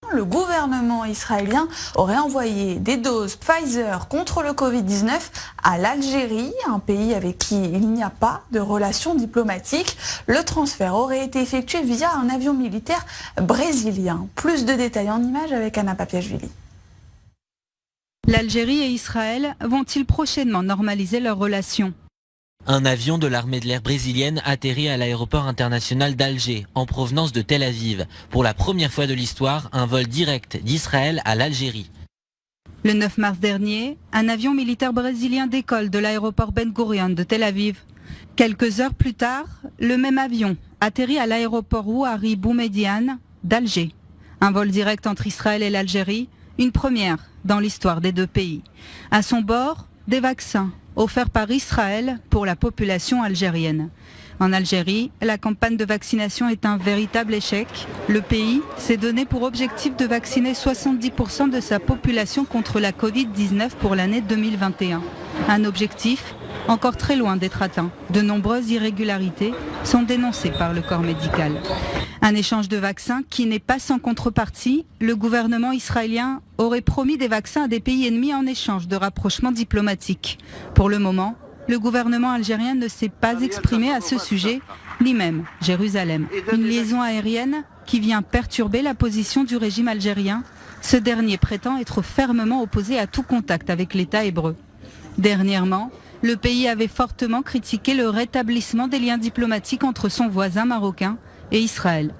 Le gouvernement israélien aurait envoyé des doses Pfizer contre le Covid-19 à l'Algérie, un pays avec qui il n'y a pas de relations diplomatiques. Le transfert aurait été effectué via un avion militaire brésilien. Plus de détails en images avec Anna Papiachvili. L'Algérie et Israël vont-ils prochainement normaliser leurs relations ? Un avion de l'armée de l'air brésilienne atterrit à l'aéroport international d'Alger, en provenance de Tel Aviv. Pour la première fois de l'histoire, un vol direct d'Israël à l'Algérie. Le 9 mars dernier, un avion militaire brésilien décolle de l'aéroport Ben Gurion de Tel Aviv. Quelques heures plus tard, le même avion atterrit à l'aéroport Ouari Boumediene d'Alger. Un vol direct entre Israël et l'Algérie, une première dans l'histoire des deux pays. À son bord, des vaccins offert par Israël pour la population algérienne. En Algérie, la campagne de vaccination est un véritable échec. Le pays s'est donné pour objectif de vacciner 70% de sa population contre la Covid-19 pour l'année 2021. Un objectif encore très loin d'être atteint. De nombreuses irrégularités sont dénoncées par le corps médical. Un échange de vaccins qui n'est pas sans contrepartie. Le gouvernement israélien aurait promis des vaccins à des pays ennemis en échange de rapprochements diplomatiques. Pour le moment, le gouvernement algérien ne s'est pas exprimé à ce sujet, ni même Jérusalem. Une liaison aérienne qui vient perturber la position du régime algérien. Ce dernier prétend être fermement opposé à tout contact avec l'État hébreu. Dernièrement, le pays avait fortement critiqué le rétablissement des liens diplomatiques entre son voisin marocain et Israël.